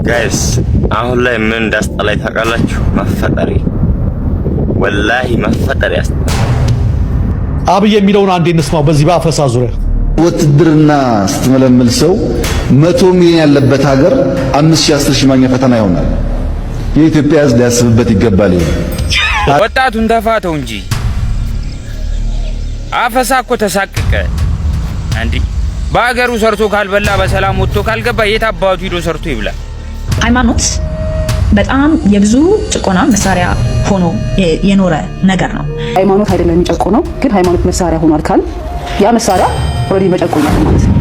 ጋይስ አሁን ላይ ምን እንዳስጠላኝ ታውቃላችሁ? መፈጠሪ ወላሂ መፈጠሪ ያስጠላል። አብይ የሚለውን አንዴ እንስማው። በዚህ በአፈሳ ዙሪያ ውትድርና ስትመለምል ሰው 100 ሚሊዮን ያለበት ሀገር 5000 10000 ማግኘት ፈተና ይሆናል። የኢትዮጵያ ሕዝብ ሊያስብበት ይገባል። ወጣቱን ተፋተው እንጂ አፈሳ እኮ ተሳቀቀ እንዴ! በአገሩ ሰርቶ ካልበላ በሰላም ወጥቶ ካልገባ የት አባቱ ሄዶ ሰርቶ ይብላ? ሃይማኖት በጣም የብዙ ጭቆና መሳሪያ ሆኖ የኖረ ነገር ነው። ሃይማኖት አይደለም የሚጨቆነው፣ ግን ሃይማኖት መሳሪያ ሆኗል ካል ያ መሳሪያ ኦልሬዲ መጨቆኛ ነው ማለት ነው።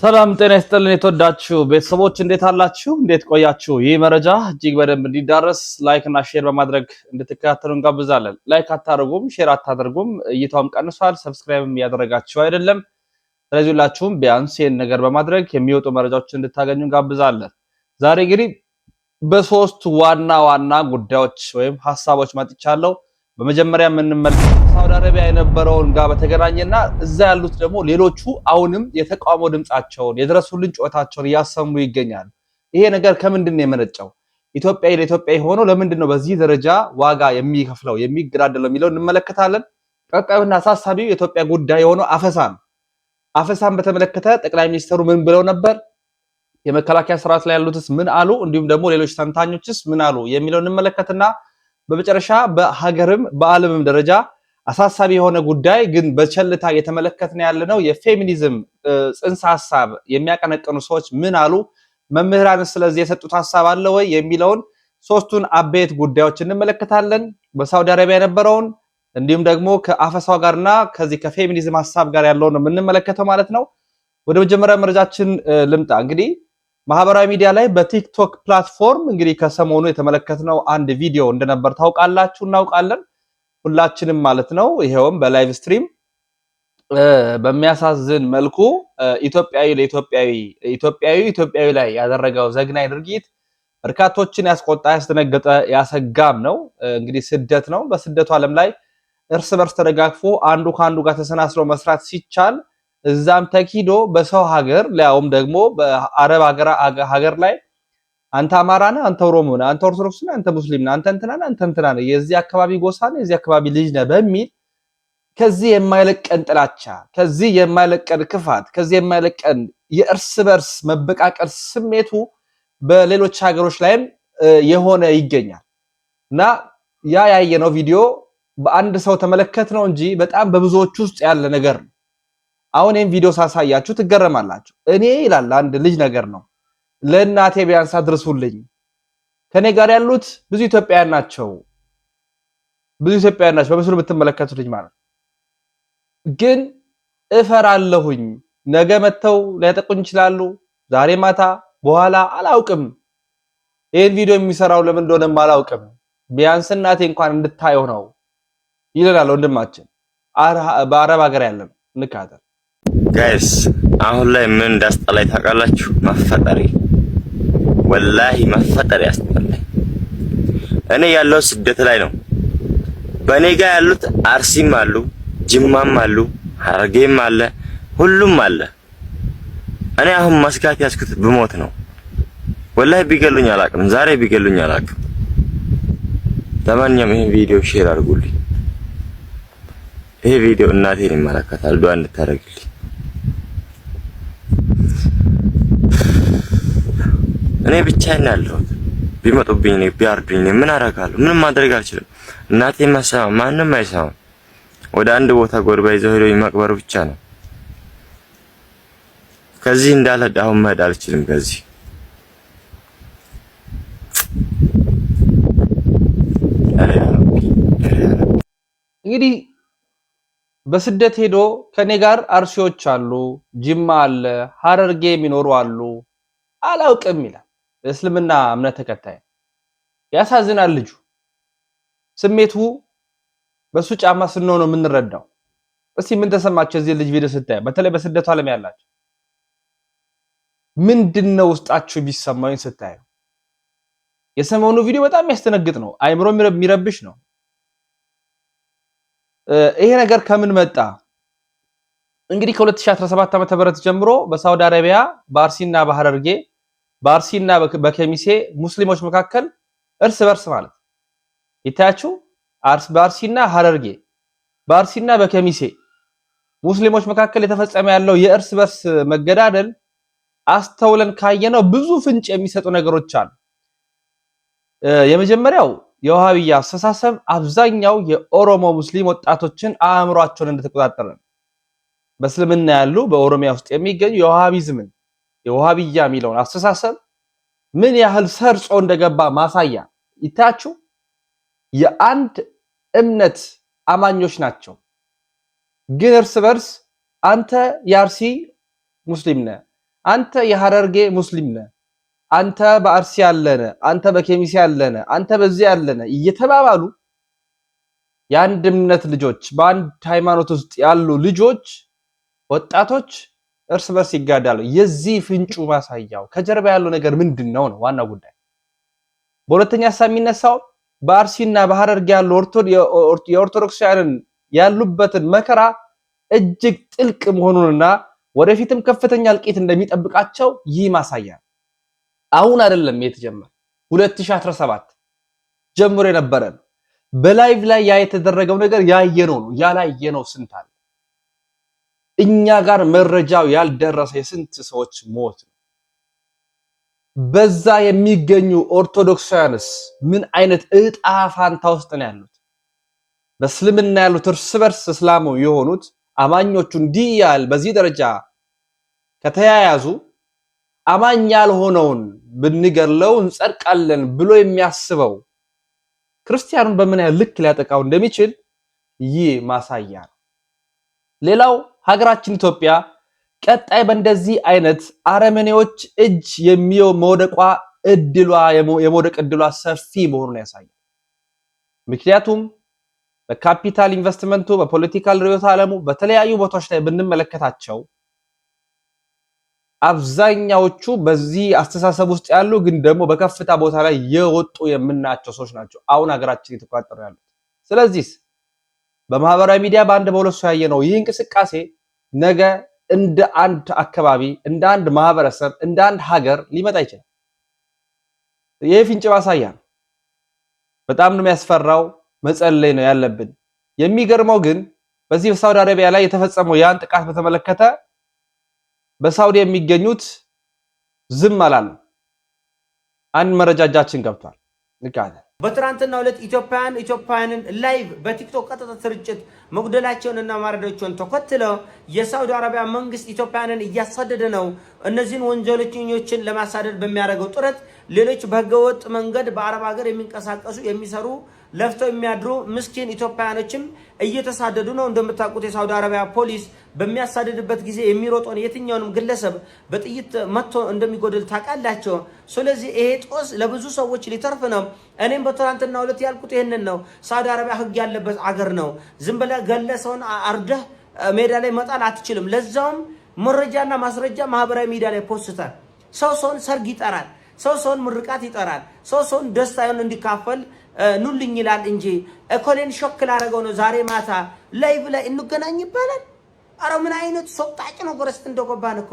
ሰላም ጤና ይስጥልን የተወዳችሁ ቤተሰቦች እንዴት አላችሁ? እንዴት ቆያችሁ? ይህ መረጃ እጅግ በደንብ እንዲዳረስ ላይክ እና ሼር በማድረግ እንድትከታተሉ እንጋብዛለን። ላይክ አታደርጉም፣ ሼር አታደርጉም፣ እይታውም ቀንሷል፣ ሰብስክራይብም እያደረጋችሁ አይደለም። ስለዚህ ሁላችሁም ቢያንስ ይህን ነገር በማድረግ የሚወጡ መረጃዎችን እንድታገኙ እንጋብዛለን። ዛሬ እንግዲህ በሶስት ዋና ዋና ጉዳዮች ወይም ሐሳቦች መጥቻለሁ። በመጀመሪያ የምንመለከተው ሳውዲ አረቢያ የነበረውን ጋር በተገናኘና እዛ ያሉት ደግሞ ሌሎቹ አሁንም የተቃውሞ ድምጻቸውን የድረሱልን ጩኸታቸውን እያሰሙ ይገኛሉ። ይሄ ነገር ከምንድን ነው የመነጨው? ኢትዮጵያዊ ለኢትዮጵያዊ ሆኖ ለምንድን ነው በዚህ ደረጃ ዋጋ የሚከፍለው የሚገዳደለው የሚለው እንመለከታለን። ቀጣዩና አሳሳቢው የኢትዮጵያ ጉዳይ የሆነው አፈሳ ነው። አፈሳን በተመለከተ ጠቅላይ ሚኒስትሩ ምን ብለው ነበር? የመከላከያ ስርዓት ላይ ያሉትስ ምን አሉ? እንዲሁም ደግሞ ሌሎች ተንታኞችስ ምን አሉ የሚለው እንመለከትና በመጨረሻ በሀገርም በዓለምም ደረጃ አሳሳቢ የሆነ ጉዳይ ግን በቸልታ እየተመለከትን ያለነው የፌሚኒዝም ጽንሰ ሐሳብ የሚያቀነቅኑ ሰዎች ምን አሉ፣ መምህራን ስለዚህ የሰጡት ሐሳብ አለ ወይ የሚለውን ሶስቱን አበይት ጉዳዮች እንመለከታለን። በሳውዲ አረቢያ የነበረውን እንዲሁም ደግሞ ከአፈሳው ጋርና ከዚህ ከፌሚኒዝም ሐሳብ ጋር ያለውን ነው የምንመለከተው ማለት ነው። ወደ መጀመሪያ መረጃችን ልምጣ። እንግዲህ ማህበራዊ ሚዲያ ላይ በቲክቶክ ፕላትፎርም እንግዲህ ከሰሞኑ የተመለከትነው አንድ ቪዲዮ እንደነበር ታውቃላችሁ፣ እናውቃለን ሁላችንም ማለት ነው። ይሄውም በላይቭ ስትሪም በሚያሳዝን መልኩ ኢትዮጵያዊ ላይ ያደረገው ዘግናኝ ድርጊት በርካቶችን ያስቆጣ፣ ያስደነገጠ፣ ያሰጋም ነው። እንግዲህ ስደት ነው። በስደቱ ዓለም ላይ እርስ በርስ ተደጋግፎ አንዱ ከአንዱ ጋር ተሰናስሎ መስራት ሲቻል እዛም ተኪዶ በሰው ሀገር ሊያውም ደግሞ በአረብ ሀገር ላይ አንተ አማራ ነህ፣ አንተ ኦሮሞ ነህ፣ አንተ ኦርቶዶክስ ነህ፣ አንተ ሙስሊም ነህ፣ አንተ እንትና ነህ፣ አንተ እንትና ነህ፣ የዚህ አካባቢ ጎሳ ነህ፣ የዚህ አካባቢ ልጅ ነህ በሚል ከዚህ የማይለቀን ጥላቻ፣ ከዚህ የማይለቀን ክፋት፣ ከዚህ የማይለቀን የእርስ በርስ መበቃቀል ስሜቱ በሌሎች ሀገሮች ላይም የሆነ ይገኛል እና ያ ያየነው ቪዲዮ በአንድ ሰው ተመለከት ነው እንጂ በጣም በብዙዎች ውስጥ ያለ ነገር ነው። አሁን ይሄን ቪዲዮ ሳሳያችሁ ትገረማላችሁ። እኔ ይላል አንድ ልጅ ነገር ነው ለእናቴ ቢያንስ አድርሱልኝ። ከኔ ጋር ያሉት ብዙ ኢትዮጵያውያን ናቸው በምስሉ ብትመለከቱት ልጅ ማለት ግን እፈራለሁኝ። ነገ መተው ሊያጠቁኝ ይችላሉ፣ ዛሬ ማታ፣ በኋላ አላውቅም። ይሄን ቪዲዮ የሚሰራው ለምን እንደሆነም አላውቅም። ቢያንስ እናቴ እንኳን እንድታየው ነው ይለናል ወንድማችን በአረብ ሀገር ያለን እንካተል። ጋይስ አሁን ላይ ምን እንዳስጠላኝ ታውቃላችሁ? መፈጠሪ ወላሂ መፈጠሪ ያስጠላኝ። እኔ ያለው ስደት ላይ ነው። በእኔ ጋር ያሉት አርሲም አሉ፣ ጅማም አሉ፣ ሐረጌም አለ፣ ሁሉም አለ። እኔ አሁን መስጋት ያስኩት ብሞት ነው። ወላሂ ቢገሉኝ አላውቅም፣ ዛሬ ቢገሉኝ አላውቅም። ለማንኛውም ይሄን ቪዲዮ ሼር አድርጉልኝ። ይሄ ቪዲዮ እናቴን ይመለከታል፣ ዱአ እንድታደርግልኝ። እኔ ብቻዬን ያለሁት ቢመጡብኝ ነው ቢያርዱኝ ነው ምን አደርጋለሁ? ምንም ማድረግ አልችልም። እናቴ ማሰማ ማንንም አይሰማም። ወደ አንድ ቦታ ጎርባ ይዘው ሄዶ መቅበር ብቻ ነው። ከዚህ እንዳለ አሁን መሄድ አልችልም። ከዚህ እንግዲህ በስደት ሄዶ ከኔ ጋር አርሲዎች አሉ፣ ጅማ አለ፣ ሐረርጌ የሚኖሩ አሉ፣ አላውቅም ይላል። እስልምና እምነት ተከታይ ያሳዝናል። ልጁ ስሜቱ በሱ ጫማ ስንሆን ነው የምንረዳው። እስቲ ምን ተሰማችሁ እዚህ ልጅ ቪዲዮ ስታይ? በተለይ በስደቱ ዓለም ያላችሁ ምንድነው ውስጣችሁ ቢሰማኝ ስታዩ? የሰሞኑ ቪዲዮ በጣም የሚያስተነግጥ ነው። አይምሮ የሚረብሽ ነው። ይሄ ነገር ከምን መጣ? እንግዲህ ከ2017 ዓ.ም ጀምሮ በሳውዲ አረቢያ በአርሲና በሐረርጌ በአርሲና በከሚሴ ሙስሊሞች መካከል እርስ በርስ ማለት ይታያችሁ በአርሲና ሐረርጌ በአርሲና በከሚሴ ሙስሊሞች መካከል የተፈጸመ ያለው የእርስ በርስ መገዳደል አስተውለን ካየነው ብዙ ፍንጭ የሚሰጡ ነገሮች አሉ። የመጀመሪያው የዋሃብያ አስተሳሰብ አብዛኛው የኦሮሞ ሙስሊም ወጣቶችን አእምሯቸውን እንደተቆጣጠረ ነው። በእስልምና ያሉ በኦሮሚያ ውስጥ የሚገኙ የዋሃቢዝምን የዋሃብያ የሚለውን አስተሳሰብ ምን ያህል ሰርጾ እንደገባ ማሳያ ይታያችሁ። የአንድ እምነት አማኞች ናቸው፣ ግን እርስ በርስ አንተ የአርሲ ሙስሊም ነህ፣ አንተ የሐረርጌ ሙስሊም ነህ፣ አንተ በአርሲ ያለነ፣ አንተ በከሚሴ ያለነ፣ አንተ በዚህ ያለነ እየተባባሉ የአንድ እምነት ልጆች በአንድ ሃይማኖት ውስጥ ያሉ ልጆች ወጣቶች እርስ በርስ ይጋዳሉ። የዚህ ፍንጩ ማሳያው ከጀርባ ያለው ነገር ምንድነው ነው ዋናው ጉዳይ። በሁለተኛ ሐሳብ የሚነሳው በአርሲና በሐረርጌ ያሉ የኦርቶዶክሳውያን ያሉበትን መከራ እጅግ ጥልቅ መሆኑንና ወደፊትም ከፍተኛ እልቂት እንደሚጠብቃቸው ይህ ማሳያ። አሁን አይደለም የተጀመረ 2017 ጀምሮ የነበረ ነው። በላይቭ ላይ ያ የተደረገው ነገር ያየነው ነው። ያላየነው ስንት አለ። እኛ ጋር መረጃው ያልደረሰ የስንት ሰዎች ሞት ነው። በዛ የሚገኙ ኦርቶዶክሳውያንስ ምን አይነት እጣ ፋንታ ውስጥ ነው ያሉት? በእስልምና ያሉት እርስ በርስ እስላሙ የሆኑት አማኞቹ እንዲህ ያህል በዚህ ደረጃ ከተያያዙ አማኝ ያልሆነውን ብንገለው እንጸድቃለን ብሎ የሚያስበው ክርስቲያኑን በምን ያህል ልክ ሊያጠቃው እንደሚችል ይህ ማሳያ ነው። ሌላው ሀገራችን ኢትዮጵያ ቀጣይ በእንደዚህ አይነት አረመኔዎች እጅ የመውደቅ እድሏ ሰፊ መሆኑን ያሳያል። ምክንያቱም በካፒታል ኢንቨስትመንቱ በፖለቲካል ርዕዮተ ዓለሙ በተለያዩ ቦታዎች ላይ ብንመለከታቸው አብዛኛዎቹ በዚህ አስተሳሰብ ውስጥ ያሉ ግን ደግሞ በከፍታ ቦታ ላይ የወጡ የምናያቸው ሰዎች ናቸው አሁን ሀገራችን እየተቆጣጠሩ ያሉት። ስለዚህ በማህበራዊ ሚዲያ በአንድ በሁለት ሰው ያየነው ይህ እንቅስቃሴ ነገ እንደ አንድ አካባቢ እንደ አንድ ማህበረሰብ እንደ አንድ ሀገር ሊመጣ ይችላል። ይህ ፍንጭ ማሳያ ነው። በጣም ነው የሚያስፈራው። መጸለይ ነው ያለብን። የሚገርመው ግን በዚህ በሳውዲ አረቢያ ላይ የተፈጸመው ያን ጥቃት በተመለከተ በሳውዲ የሚገኙት ዝም አላሉ። አንድ መረጃጃችን ገብቷል። ንቃለ በትራንትናው ዕለት ኢትዮጵያውያንን ላይቭ በቲክቶክ ቀጥታ ስርጭት መግደላቸውንና ማረዳቸውን ተከትለው የሳውዲ አረቢያ መንግስት ኢትዮጵያውያንን እያሳደደ ነው። እነዚህን ወንጀለኞችን ለማሳደድ በሚያደርገው ጥረት ሌሎች በህገወጥ መንገድ በአረብ ሀገር የሚንቀሳቀሱ የሚሰሩ ለፍተው የሚያድሩ ምስኪን ኢትዮጵያውያኖችም እየተሳደዱ ነው። እንደምታውቁት የሳውዲ አረቢያ ፖሊስ በሚያሳደድበት ጊዜ የሚሮጠውን የትኛውንም ግለሰብ በጥይት መጥቶ እንደሚጎድል ታውቃላችሁ። ስለዚህ ይሄ ጦስ ለብዙ ሰዎች ሊተርፍ ነው። እኔም በትናንትናው ዕለት ያልኩት ይሄንን ነው። ሳውዲ አረቢያ ህግ ያለበት አገር ነው። ዝም ብለህ ገለሰውን አርደህ ሜዳ ላይ መጣል አትችልም። ለዛውም መረጃና ማስረጃ ማህበራዊ ሚዲያ ላይ ፖስታል። ሰውን ሰርግ ይጠራል። ሰውን ምርቃት ይጠራል። ሰውን ደስታውን እንዲካፈል ኑልኝ ይላል እንጂ እኮሌን ሾክ ላደረገው ነው ዛሬ ማታ ላይቭ ላይ እንገናኝ ይባላል። አረ ምን አይነት ሶጣጭ ነው ጎረስት እንደገባን እኮ።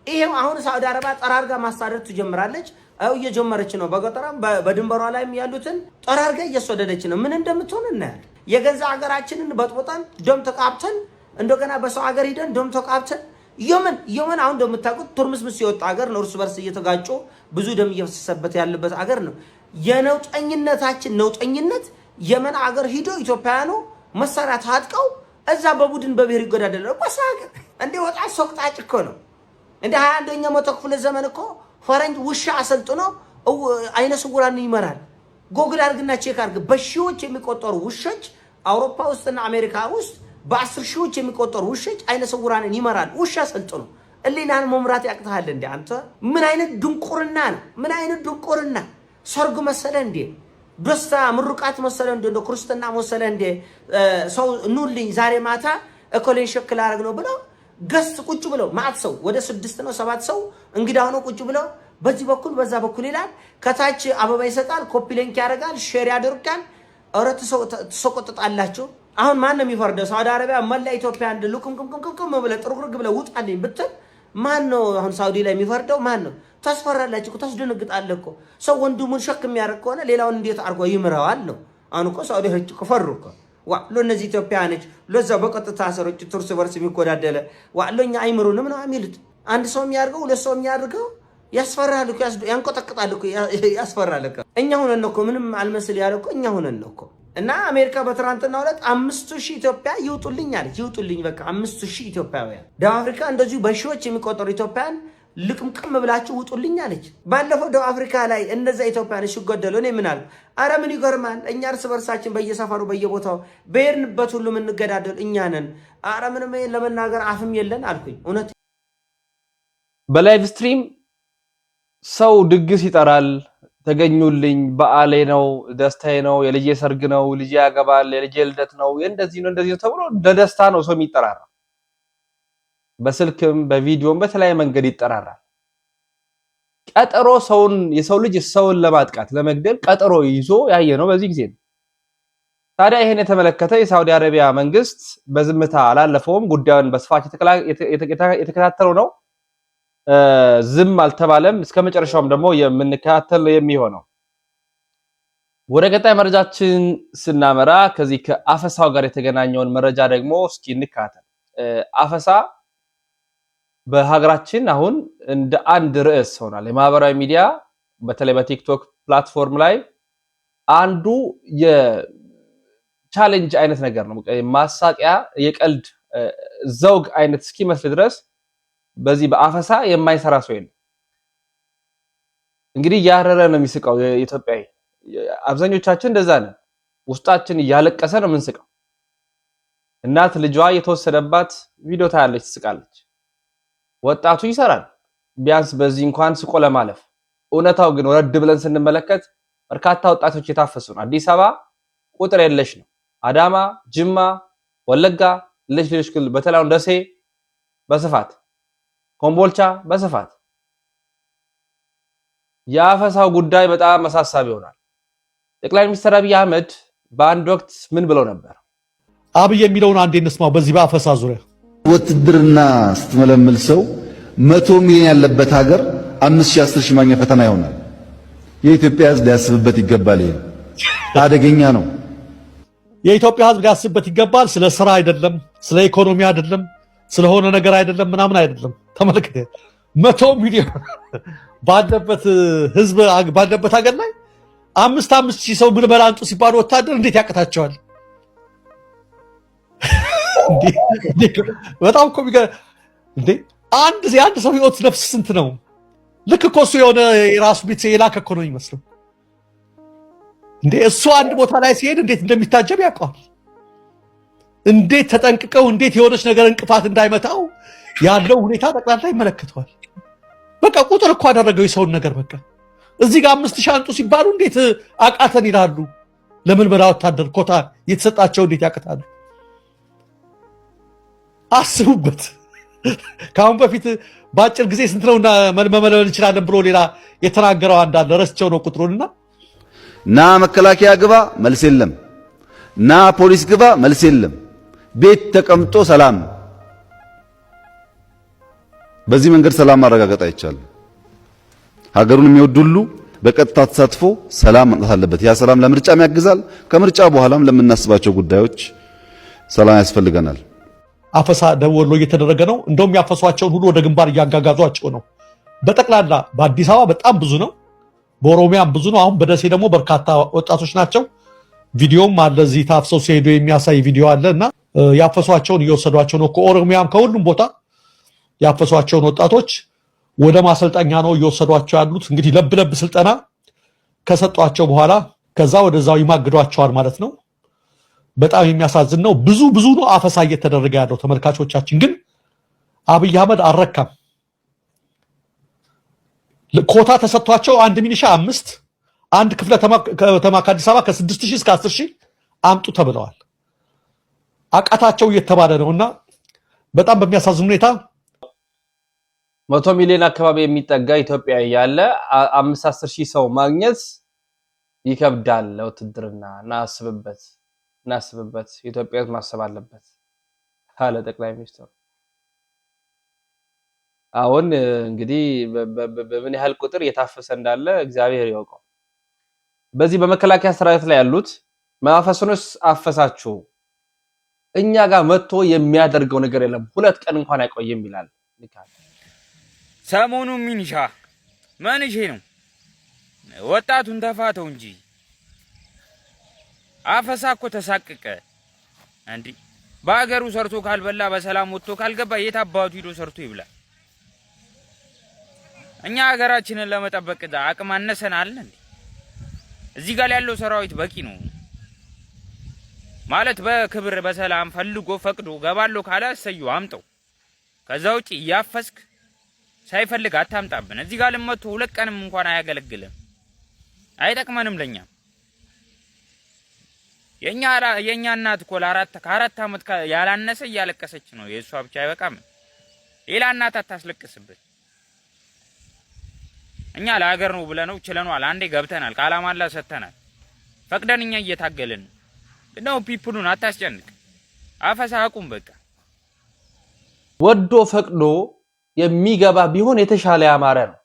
ይሄው አሁን ሳውዲ አረቢያ ጠራርጋ ማሳደድ ትጀምራለች። አው እየጀመረች ነው። በገጠራም በድንበሯ ላይም ያሉትን ጠራርጋ እየሰደደች ነው። ምን እንደምትሆን እናያለን። የገዛ ሀገራችንን በጥብጠን ደም ተቃብተን እንደገና በሰው ሀገር ሄደን ደም ተቃብተን የመን አሁን እንደምታውቁት ቱርምስምስ የወጣ ሀገር ነው። እርስ በርስ እየተጋጩ ብዙ ደም እየፈሰሰበት ያለበት ሀገር ነው። የነውጠኝነታችን ነውጠኝነት የመን ሀገር ሂዶ ኢትዮጵያውያኑ መሳሪያ ታጥቀው እዛ በቡድን በብሔር ይገዳደላሉ። ቆሳቅ እንደ ወጣ ሶቅጣጭ እኮ ነው። እንደ 21ኛው መቶ ክፍለ ዘመን እኮ ፈረንጅ ውሻ አሰልጥኖ አይነ ስውራን ይመራል። ጎግል አድርግና ቼክ አድርግ። በሺዎች የሚቆጠሩ ውሾች አውሮፓ ውስጥና አሜሪካ ውስጥ በ10 ሺዎች የሚቆጠሩ ውሾች አይነ ስውራንን ይመራል። ውሻ አሰልጥኖ እሊናን መምራት ያቅታል እንዴ አንተ? ምን አይነት ድንቁርና ነው? ምን አይነት ድንቁርና! ሰርግ መሰለ እንዴ? ደስታ ምሩቃት መሰለ እንዴ? እንደ ክርስትና መሰለ እንዴ? ሰው ኑልኝ ዛሬ ማታ እኮሌን ሸክል አረግ ነው ብለው ገስት ቁጭ ብለው ማዕት ሰው ወደ 6 ነው 7 ሰው እንግዳ ሆኖ ቁጭ ብለው በዚህ በኩል በዛ በኩል ይላል። ከታች አበባ ይሰጣል፣ ኮፒ ሊንክ ያደርጋል፣ ሼር ያደርጋል። አውራት ተሰቆጥጣላችሁ። አሁን ማን ነው የሚፈርደው? ሳውዲ አረቢያ መላ ኢትዮጵያ አንድ ሉክም ብለ ጥሩግርግ ብለ ውጣልኝ ብትል ማን ነው አሁን ሳውዲ ላይ የሚፈርደው? ማን ነው? ታስፈራላችሁ እኮ ታስደነግጣለህ እኮ። ሰው ወንድሙን ሸክ የሚያደርግ ከሆነ ሌላውን እንዴት አድርጎ ይምረዋል ነው። አሁን እኮ ሳውዲ ህጭ ከፈሩ እኮ ለእነዚህ ኢትዮጵያኖች ለዛ በቀጥታ ሰሮች ትርስ በርስ የሚቆዳደለ ለኛ አይምሩንም ነው የሚሉት። አንድ ሰው የሚያርገው ሁለት ሰው የሚያርገው ያስፈራል እኮ ያንቆጠቅጣል እኮ ያስፈራል እኮ። እኛ ሆነን ነው እኮ ምንም አልመስል ያለ እኮ እኛ ሆነን ነው እኮ። እና አሜሪካ በትራንትናው ዕለት 5000 ኢትዮጵያ ይውጡልኝ አለች። ይውጡልኝ በቃ 5000 ኢትዮጵያውያን። ደቡብ አፍሪካ እንደዚሁ በሺዎች የሚቆጠሩ ኢትዮጵያን ልቅምቅም ብላችሁ ውጡልኝ አለች። ባለፈው ደቡብ አፍሪካ ላይ እነዛ ኢትዮጵያኖች ሲገደሉ እኔ ምን አልኩ? አረ ምን ይገርማል፣ እኛ እርስ በርሳችን በየሰፈሩ በየቦታው በሄድንበት ሁሉ የምንገዳደል እኛ ነን። አረ ምንም ለመናገር አፍም የለን አልኩኝ። እውነት በላይቭ ስትሪም ሰው ድግስ ይጠራል። ተገኙልኝ፣ በዓሌ ነው፣ ደስታዬ ነው፣ የልጄ ሰርግ ነው፣ ልጄ ያገባል፣ የልጄ ልደት ነው፣ እንደዚህ ነው ተብሎ ለደስታ ነው ሰው የሚጠራራ። በስልክም በቪዲዮም በተለያየ መንገድ ይጠራራል። ቀጠሮ የሰው ልጅ ሰውን ለማጥቃት ለመግደል ቀጠሮ ይዞ ያየ ነው በዚህ ጊዜ ነው። ታዲያ ይሄን የተመለከተ የሳውዲ አረቢያ መንግስት በዝምታ አላለፈውም። ጉዳዩን በስፋት የተከታተለው ነው። ዝም አልተባለም። እስከ መጨረሻውም ደግሞ የምንከታተል የሚሆነው። ወደ ቀጣይ መረጃችን ስናመራ ከዚህ ከአፈሳው ጋር የተገናኘውን መረጃ ደግሞ እስኪ እንከታተል። አፈሳ በሀገራችን አሁን እንደ አንድ ርዕስ ሆኗል። የማህበራዊ ሚዲያ በተለይ በቲክቶክ ፕላትፎርም ላይ አንዱ የቻሌንጅ አይነት ነገር ነው። ማሳቂያ የቀልድ ዘውግ አይነት እስኪመስል ድረስ በዚህ በአፈሳ የማይሰራ ሰው የለም። እንግዲህ ያረረ ነው የሚስቀው የኢትዮጵያዊ። አብዛኞቻችን እንደዛ ነን። ውስጣችን እያለቀሰ ነው የምንስቀው። እናት ልጇ የተወሰደባት ቪዲዮ ታያለች፣ ትስቃለች። ወጣቱ ይሰራል ቢያንስ በዚህ እንኳን ስቆ ለማለፍ። እውነታው ግን ወረድ ብለን ስንመለከት በርካታ ወጣቶች የታፈሱ ነው። አዲስ አበባ ቁጥር የለሽ ነው። አዳማ፣ ጅማ፣ ወለጋ፣ ሌሎች ክልል በተለይ ደሴ በስፋት ኮምቦልቻ በስፋት የአፈሳው ጉዳይ በጣም አሳሳቢ ይሆናል። ጠቅላይ ሚኒስትር አብይ አህመድ በአንድ ወቅት ምን ብለው ነበር? አብይ የሚለውን አንዴ እንስማው። በዚህ በአፈሳ ዙሪያ ውትድርና ስትመለምል ሰው 100 ሚሊዮን ያለበት ሀገር 5000 10000 ማግኘት ፈተና ይሆናል። የኢትዮጵያ ሕዝብ ሊያስብበት ይገባል። ይሄ አደገኛ ነው። የኢትዮጵያ ሕዝብ ሊያስብበት ይገባል። ስለ ስራ አይደለም፣ ስለ ኢኮኖሚ አይደለም፣ ስለሆነ ነገር አይደለም፣ ምናምን አይደለም። ተመልከተ 100 ሚሊዮን ባለበት ሕዝብ ባለበት ሀገር ላይ 5000 ሰው ምልመላ አንጡ ሲባሉ ወታደር እንዴት ያቀታቸዋል? በጣም እኮ እንዴ አንድ ሰው ህይወት ነፍስ ስንት ነው? ልክ እኮ እሱ የሆነ የራሱ ቤት የላከ እኮ ነው የሚመስለው። እንዴ እሱ አንድ ቦታ ላይ ሲሄድ እንዴት እንደሚታጀብ ያውቀዋል። እንዴት ተጠንቅቀው እንዴት የሆነች ነገር እንቅፋት እንዳይመታው ያለው ሁኔታ ጠቅላላ ይመለከተዋል። በቃ ቁጥር እኮ አደረገው የሰውን ነገር። በቃ እዚህ ጋር 5000 አንጡ ሲባሉ እንዴት አቃተን ይላሉ። ለምልመላ ወታደር ኮታ የተሰጣቸው እንዴት ያቀታሉ? አስቡበት። ካሁን በፊት በአጭር ጊዜ ስንት ነውና መመለመል እንችላለን ብሎ ሌላ የተናገረው አንዳንድ ረስቸው ነው ቁጥሩንና ና መከላከያ ግባ መልስ የለም፣ ና ፖሊስ ግባ መልስ የለም። ቤት ተቀምጦ ሰላም። በዚህ መንገድ ሰላም ማረጋገጥ አይቻልም። ሀገሩን የሚወድ ሁሉ በቀጥታ ተሳትፎ ሰላም ማምጣት አለበት። ያ ሰላም ለምርጫም ያግዛል። ከምርጫ በኋላም ለምናስባቸው ጉዳዮች ሰላም ያስፈልገናል። አፈሳ ደቡብ ወሎ እየተደረገ ነው። እንደውም ያፈሷቸውን ሁሉ ወደ ግንባር እያጋጋዟቸው ነው። በጠቅላላ በአዲስ አበባ በጣም ብዙ ነው፣ በኦሮሚያም ብዙ ነው። አሁን በደሴ ደግሞ በርካታ ወጣቶች ናቸው። ቪዲዮም አለ እዚህ ታፍሰው ሲሄዱ የሚያሳይ ቪዲዮ አለና ያፈሷቸውን እየወሰዷቸው ነው። ከኦሮሚያም ከሁሉም ቦታ ያፈሷቸውን ወጣቶች ወደ ማሰልጠኛ ነው እየወሰዷቸው ያሉት። እንግዲህ ለብ ስልጠና ከሰጧቸው በኋላ ከዛ ወደዛው ይማግዷቸዋል ማለት ነው። በጣም የሚያሳዝን ነው። ብዙ ነው አፈሳ እየተደረገ ያለው። ተመልካቾቻችን ግን አብይ አህመድ አልረካም። ኮታ ተሰጥቷቸው አንድ ሚኒሻ 5 አንድ ክፍለ ከተማ ከአዲስ አበባ ከ6000 እስከ 10000 አምጡ ተብለዋል። አቃታቸው እየተባለ ነውና በጣም በሚያሳዝን ሁኔታ 100 ሚሊዮን አካባቢ የሚጠጋ ኢትዮጵያዊ ያለ 5-10 ሺህ ሰው ማግኘት ይከብዳል ለውትድርና። እናስብበት ኢትዮጵያ ማሰብ አለበት ካለ ጠቅላይ ሚኒስትሩ። አሁን እንግዲህ በምን ያህል ቁጥር የታፈሰ እንዳለ እግዚአብሔር ያውቀው። በዚህ በመከላከያ ሰራዊት ላይ ያሉት ማፈሱንስ አፈሳችሁ እኛ ጋር መጥቶ የሚያደርገው ነገር የለም 2 ቀን እንኳን አይቆይም ይላል። ሰሞኑ ሚኒሻ ማንሽ ነው ወጣቱን ተፋተው እንጂ አፈሳ እኮ ተሳቀቀ እንዴ። በአገሩ ሰርቶ ካልበላ በሰላም ወጥቶ ካልገባ የታባቱ ሄዶ ሰርቶ ይብላል። እኛ ሀገራችንን ለመጠበቅ አቅም አነሰናል እንዴ? እዚህ ጋር ያለው ሰራዊት በቂ ነው ማለት በክብር በሰላም ፈልጎ ፈቅዶ ገባለው ካለ ሰዩ አምጠው። ከዛ ውጪ ያፈስክ ሳይፈልግ አታምጣብን። እዚህ ጋር ለመቶ 2 ቀንም እንኳን አያገለግልም፣ አይጠቅመንም ለኛ። የኛ እናት እኮ ከ4 ዓመት ያላነሰ እያለቀሰች ነው። የሷ ብቻ አይበቃም፣ ሌላ እናት አታስለቅስበት። እኛ ለሀገር ነው ብለነው ችለናል። አንዴ ገብተናል፣ ካላማላ ሰተናል፣ ፈቅደን እኛ እየታገልን ነው። ፒፕሉን አታስጨንቅ፣ አፈሳ አቁም በቃ። ወዶ ፈቅዶ የሚገባ ቢሆን የተሻለ ያማረ ነው።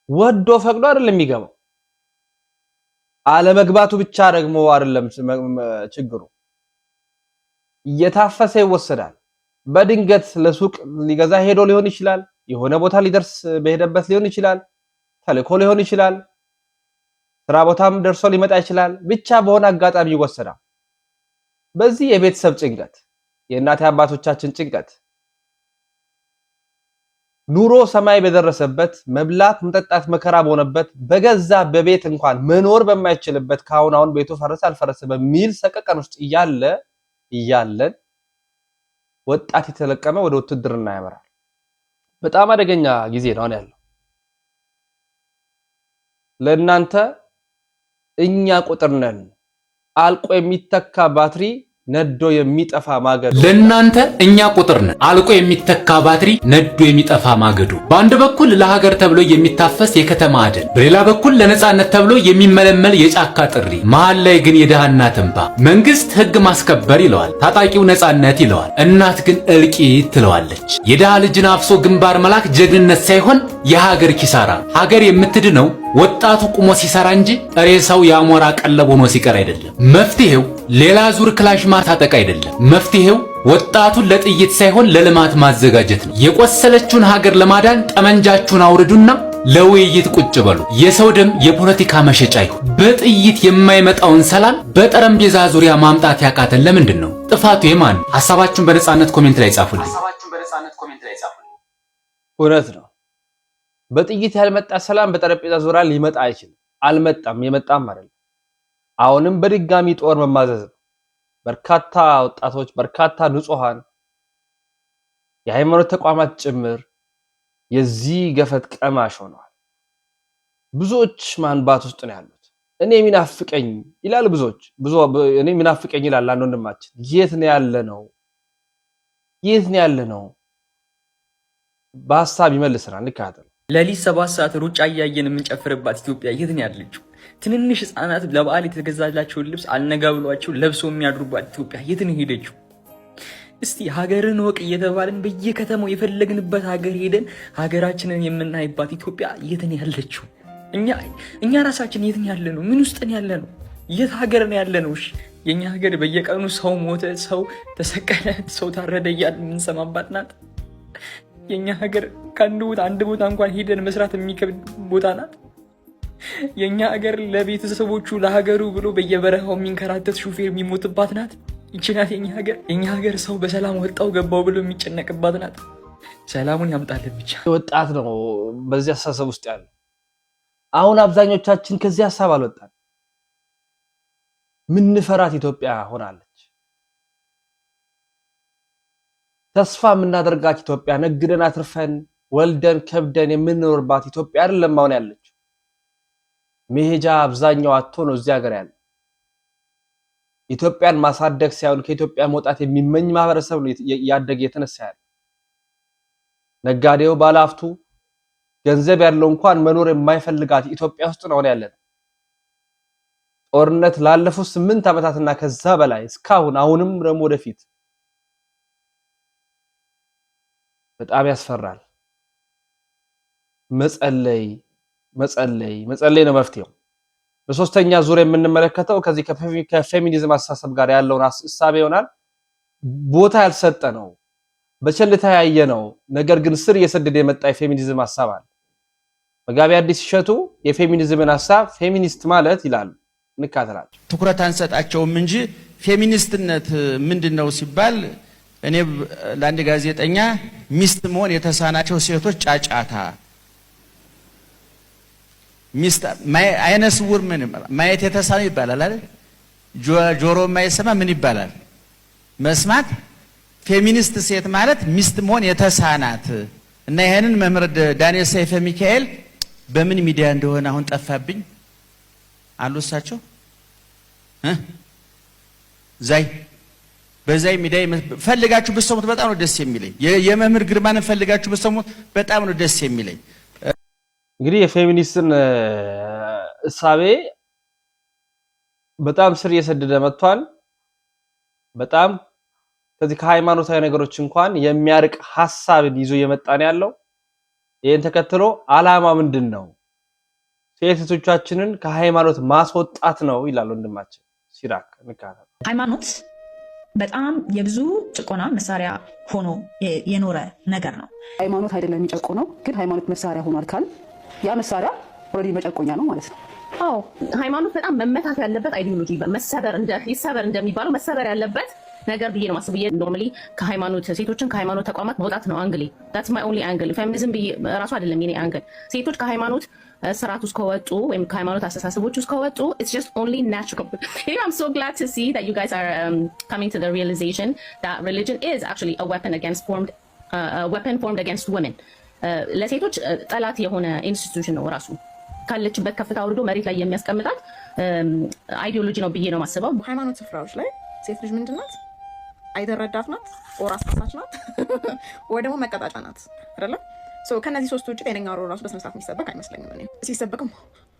ወዶ ፈቅዶ አይደለም የሚገባው። አለመግባቱ ብቻ ደግሞ አይደለም ችግሩ፣ እየታፈሰ ይወሰዳል። በድንገት ለሱቅ ሊገዛ ሄዶ ሊሆን ይችላል፣ የሆነ ቦታ ሊደርስ በሄደበት ሊሆን ይችላል፣ ተልኮ ሊሆን ይችላል፣ ስራ ቦታም ደርሶ ሊመጣ ይችላል። ብቻ በሆነ አጋጣሚ ይወሰዳል። በዚህ የቤተሰብ ጭንቀት፣ የእናት አባቶቻችን ጭንቀት፣ ኑሮ ሰማይ በደረሰበት መብላት መጠጣት መከራ በሆነበት በገዛ በቤት እንኳን መኖር በማይችልበት ካሁን ቤቱ ፈረሰ አልፈረሰ በሚል ሰቀቀን ውስጥ እያለን ወጣት የተለቀመ ወደ ውትድርና ያመራል። በጣም አደገኛ ጊዜ ነው ያለው። ለእናንተ እኛ ቁጥር ነን፣ አልቆ የሚተካ ባትሪ ነዶ የሚጠፋ ማገዶ። ለእናንተ እኛ ቁጥር ነን፣ አልቆ የሚተካ ባትሪ ነዶ የሚጠፋ ማገዶ። በአንድ በኩል ለሀገር ተብሎ የሚታፈስ የከተማ አደን፣ በሌላ በኩል ለነጻነት ተብሎ የሚመለመል የጫካ ጥሪ፣ መሃል ላይ ግን የደሃና እንባ። መንግስት ህግ ማስከበር ይለዋል፣ ታጣቂው ነጻነት ይለዋል፣ እናት ግን እልቂት ትለዋለች። የደሃ ልጅን አፍሶ ግንባር መላክ ጀግንነት ሳይሆን የሀገር ኪሳራ። ሀገር የምትድነው ወጣቱ ቁሞ ሲሰራ እንጂ ሬሳው ያሞራ ቀለብ ሆኖ ሲቀር አይደለም። መፍትሄው ሌላ ዙር ክላሽ ማታጠቅ አይደለም። መፍትሄው ወጣቱን ለጥይት ሳይሆን ለልማት ማዘጋጀት ነው። የቆሰለችውን ሀገር ለማዳን ጠመንጃችሁን አውርዱና ለውይይት ቁጭ በሉ። የሰው ደም የፖለቲካ መሸጫ ይሁን። በጥይት የማይመጣውን ሰላም በጠረጴዛ ዙሪያ ማምጣት ያቃተን ለምንድን ነው? ጥፋቱ የማን? ሐሳባችሁን በነጻነት ኮሜንት ላይ ጻፉልኝ። እውነት ነው። በጥይት ያልመጣ ሰላም በጠረጴዛ ዙሪያ ሊመጣ አይችልም። አልመጣም፣ የመጣም አይደለም። አሁንም በድጋሚ ጦር መማዘዝ ነው። በርካታ ወጣቶች፣ በርካታ ንጹሃን፣ የሃይማኖት ተቋማት ጭምር የዚህ ገፈት ቀማሽ ሆነዋል። ብዙዎች ማንባት ውስጥ ነው ያሉት። እኔ ሚናፍቀኝ ይላል እኔ ሚናፍቀኝ ይላል አንድ ወንድማችን። የት ነው ያለ ነው? በሐሳብ ይመልሰናል። ልካተል ለሊት 7 ሰዓት ሩጫ እያየን የምንጨፍርባት ኢትዮጵያ የት ነው ያለችው? ትንንሽ ህፃናት ለበዓል የተገዛላቸውን ልብስ አልነጋ ብሏቸው ለብሰው የሚያድሩባት ኢትዮጵያ የት ነው ሄደችው? እስቲ ሀገርን ወቅ እየተባልን በየከተማው የፈለግንበት ሀገር ሄደን ሀገራችንን የምናይባት ኢትዮጵያ የት ነው ያለችው? እኛ ራሳችን የት ነው ያለነው? ምን ውስጥ ነው ያለነው? የት ሀገር ነው ያለነው? እሺ የኛ ሀገር በየቀኑ ሰው ሞተ፣ ሰው ተሰቀለ፣ ሰው ታረደ እያልን የምንሰማባት ናት። የኛ ሀገር አንድ ቦታ እንኳን ሄደን መስራት የሚከብድ ቦታ ናት። የኛ ሀገር ለቤተሰቦቹ ለሀገሩ ብሎ በየበረሃው የሚንከራተት ሹፌር የሚሞትባት ናት። ይቺ ናት የኛ ሀገር። የኛ ሀገር ሰው በሰላም ወጣው ገባው ብሎ የሚጨነቅባት ናት። ሰላሙን ያምጣልን ብቻ። ወጣት ነው በዚህ አሳሰብ ውስጥ ያለው። አሁን አብዛኞቻችን ከዚህ ሐሳብ አልወጣን። ምንፈራት ኢትዮጵያ ሆናለች። ተስፋ የምናደርጋት ኢትዮጵያ፣ ነግደን አትርፈን ወልደን ከብደን የምንኖርባት ኢትዮጵያ አይደለም አሁን ያለችው። መሄጃ አብዛኛው አጥቶ ነው እዚህ ሀገር ያለው። ኢትዮጵያን ማሳደግ ሳይሆን ከኢትዮጵያ መውጣት የሚመኝ ማህበረሰብ ነው ያደገ የተነሳ ያለው። ነጋዴው ባለሀብቱ ገንዘብ ያለው እንኳን መኖር የማይፈልጋት ኢትዮጵያ ውስጥ ነው ያለን። ጦርነት ላለፉት 8 ዓመታትና ከዛ በላይ እስካሁን አሁንም ደግሞ ወደፊት በጣም ያስፈራል። መጸለይ ነው መፍትሄው። በሶስተኛ ዙር የምንመለከተው ከዚህ ከፌሚኒዝም አስተሳሰብ ጋር ያለውን ሐሳብ ይሆናል። ቦታ ያልሰጠ ነው፣ በቸልታ ያየ ነው። ነገር ግን ስር እየሰደደ የመጣ የፌሚኒዝም ሐሳብ አለ። መጋቢ አዲስ እሸቱ የፌሚኒዝምን ሐሳብ ፌሚኒስት ማለት ይላሉ። እንካተላቸው። ትኩረት አንሰጣቸውም እንጂ ፌሚኒስትነት ምንድነው ሲባል እኔ ለአንድ ጋዜጠኛ ሚስት መሆን የተሳናቸው ሴቶች ጫጫታ፣ ሚስት አይነ ስውር ምን ማየት የተሳነው ይባላል አይደል? ጆሮ የማይሰማ ምን ይባላል? መስማት። ፌሚኒስት ሴት ማለት ሚስት መሆን የተሳናት እና ይሄንን መምህር ዳንኤል ሰይፈ ሚካኤል በምን ሚዲያ እንደሆነ አሁን ጠፋብኝ አሉ እሳቸው በዛይ ሚዲያ ፈልጋችሁ ብትሰሙት በጣም ነው ደስ የሚለኝ። የመምህር ግርማንን ፈልጋችሁ ብትሰሙት በጣም ነው ደስ የሚለኝ። እንግዲህ የፌሚኒስትን እሳቤ በጣም ስር እየሰደደ መጥቷል። በጣም ከዚህ ከሃይማኖታዊ ነገሮች እንኳን የሚያርቅ ሐሳብን ይዞ እየመጣን ያለው። ይሄን ተከትሎ ዓላማ ምንድነው? ሴቶቻችንን ከሃይማኖት ማስወጣት ነው ይላል ወንድማችን ሲራክ። ሃይማኖት በጣም የብዙ ጭቆና መሳሪያ ሆኖ የኖረ ነገር ነው። ሃይማኖት አይደለም የሚጨቆነው፣ ግን ሃይማኖት መሳሪያ ሆኗል ካል ያ መሳሪያ ኦልሬዲ መጨቆኛ ነው ማለት ነው። አዎ ሃይማኖት በጣም መመታት ያለበት አይዲዮሎጂ ይሰበር እንደሚባለው መሰበር ያለበት ነገር ብዬ ነው ማስብ። ኖርማሊ ከሃይማኖት ሴቶችን ከሃይማኖት ተቋማት መውጣት ነው አንግሊ። that's my only angle። ፌሚኒዝም ራሱ አይደለም የኔ አንግል። ሴቶች ከሃይማኖት ስርዓት ውስጥ ከወጡ ወይም ከሃይማኖት አስተሳሰቦች ውስጥ ከወጡ it's just only natural. I'm so glad to see that you guys are coming to the realization that religion is actually a weapon formed against women. ለሴቶች ጠላት የሆነ ኢንስቲትዩሽን ነው ራሱ ካለችበት ከፍታ ወርዶ መሬት ላይ የሚያስቀምጣት አይዲዮሎጂ ነው ብዬ ነው ማስበው። ሃይማኖት ስፍራዎች ላይ ሴት ልጅ ምንድናት? አይደረዳት ናት፣ ኦር አስፈሳች ናት፣ ወይ ደግሞ መቀጣጫ ናት አይደለም። ከነዚህ ሶስቱ ውጭ ጤነኛ ሮ ራሱ በስነ ስርዓት የሚሰበክ አይመስለኝም። እኔ ሲሰበክም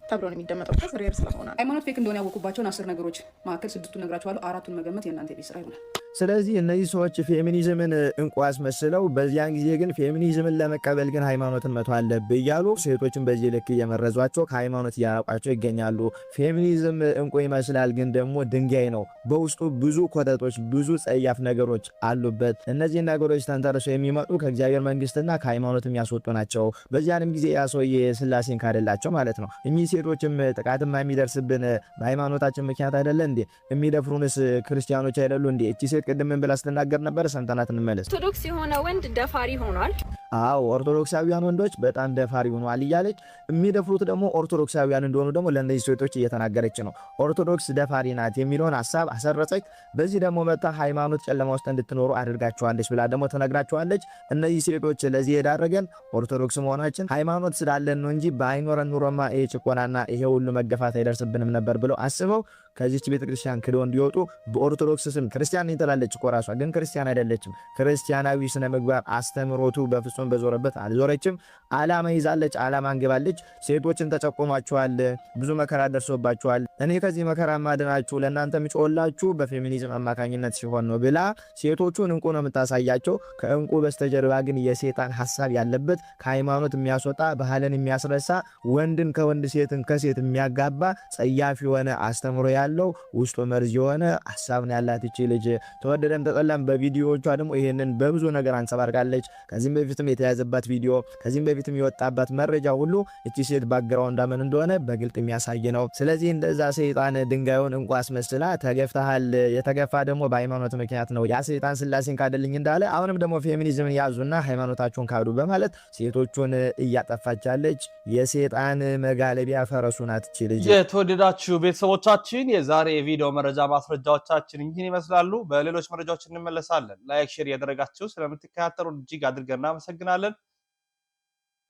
ተብሎ ነው የሚደመጠው። ሬር ስለሆነ ሃይማኖት ፌክ እንደሆነ ያወቁባቸውን 10 ነገሮች መካከል 6ቱን ነግራችኋለሁ። 4ቱን መገመት የእናንተ ቤት ስራ ይሆናል። ስለዚህ እነዚህ ሰዎች ፌሚኒዝምን እንቁ አስመስለው በዚያን ጊዜ ግን ፌሚኒዝምን ለመቀበል ግን ሃይማኖትን መተው አለብህ እያሉ ሴቶችን በዚህ ልክ እየመረዟቸው ከሃይማኖት እያራቋቸው ይገኛሉ። ፌሚኒዝም እንቁ ይመስላል፣ ግን ደግሞ ድንጋይ ነው። በውስጡ ብዙ ኮተቶች፣ ብዙ ጸያፍ ነገሮች አሉበት። እነዚህ ነገሮች ተንተርሰው የሚመጡ ከእግዚአብሔር መንግስትና ከሃይማኖት የሚያስወጡ ናቸው። በዚያንም ጊዜ ያ ሰውዬ ስላሴን ካደላቸው ማለት ነው። እኚህ ሴቶችም ጥቃትማ የሚደርስብን በሃይማኖታችን ምክንያት አይደለ እንዴ? የሚደፍሩንስ ክርስቲያኖች አይደሉ እንዴ? እቺ ሴት ቅድም ብላ ስትናገር ነበር፣ ሰምተናት እንመለስ። ኦርቶዶክስ የሆነ ወንድ ደፋሪ ሆኗል። አዎ ኦርቶዶክሳውያን ወንዶች በጣም ደፋሪ ሆኗል እያለች የሚደፍሩት ደግሞ ኦርቶዶክሳውያን እንደሆኑ ደግሞ ለእነዚህ ሴቶች እየተናገረች ነው። ኦርቶዶክስ ደፋሪ ናት የሚለውን ሐሳብ አሰረጸች። በዚህ ደግሞ መጣ ሃይማኖት ጨለማ ውስጥ እንድትኖሩ አድርጋቸዋለች ብላ ደግሞ ተነግራቸዋለች። እነዚህ ሴቶች ለዚህ የዳረገን ኦርቶዶክስ መሆናችን ሃይማኖት ስላለን ነው እንጂ ባይኖረን ኑሮማ ይሄ ጭቆናና ይሄ ሁሉ መገፋት አይደርስብንም ነበር ብለው አስበው ከዚህች ቤተክርስቲያን ክደው እንዲወጡ በኦርቶዶክስ ስም ክርስቲያን ትላለች እኮ ራሷ፣ ግን ክርስቲያን አይደለችም። ክርስቲያናዊ ስነ ምግባር አስተምሮቱ በፍጹም በዞረበት አልዞረችም። ዓላማ ይዛለች፣ ዓላማ አንግባለች። ሴቶችን ተጨቆኗቸዋል፣ ብዙ መከራ ደርሶባቸዋል። እኔ ከዚህ መከራ ማድናችሁ ለእናንተ ምጮላችሁ በፌሚኒዝም አማካኝነት ሲሆን ነው ብላ ሴቶቹን እንቁ ነው የምታሳያቸው። ከእንቁ በስተጀርባ ግን የሴጣን ሐሳብ ያለበት ከሃይማኖት የሚያስወጣ ባህልን የሚያስረሳ ወንድን ከወንድ ሴትን ከሴት የሚያጋባ ጸያፍ የሆነ አስተምሮ ያለው ውስጡ መርዝ የሆነ ሐሳብ ነው ያላት እቺ ልጅ። ተወደደም ተጠላም በቪዲዮዎቿ ደግሞ ይሄንን በብዙ ነገር አንጸባርቃለች። ከዚህም በፊትም የተያዘባት ቪዲዮ፣ ከዚህም በፊትም የወጣባት መረጃ ሁሉ እቺ ሴት ባግራውንድ ምን እንደሆነ በግልጥ የሚያሳይ ነው። ስለዚህ እንደዛ ሰይጣን ድንጋዩን እንቁ አስመስላ ተገፍተሃል፣ የተገፋ ደግሞ በሃይማኖት ምክንያት ነው፣ ያ ሰይጣን ስላሴን ካደልኝ እንዳለ አሁንም ደግሞ ፌሚኒዝምን ያዙና ሃይማኖታቸውን ካዱ በማለት ሴቶቹን እያጠፋቻለች። የሰይጣን መጋለቢያ ፈረሱ ናት እቺ ልጅ። የተወደዳችሁ ቤተሰቦቻችን የዛሬ የቪዲዮ መረጃ ማስረጃዎቻችን ይህን ይመስላሉ። በሌሎች መረጃዎች እንመለሳለን። ላይክ ሼር ያደረጋችሁ ስለምትከታተሉን እጅግ አድርገን እናመሰግናለን።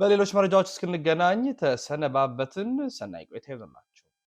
በሌሎች መረጃዎች እስክንገናኝ ተሰነባበትን። ሰናይ ቆይታ ይሁንላችሁ።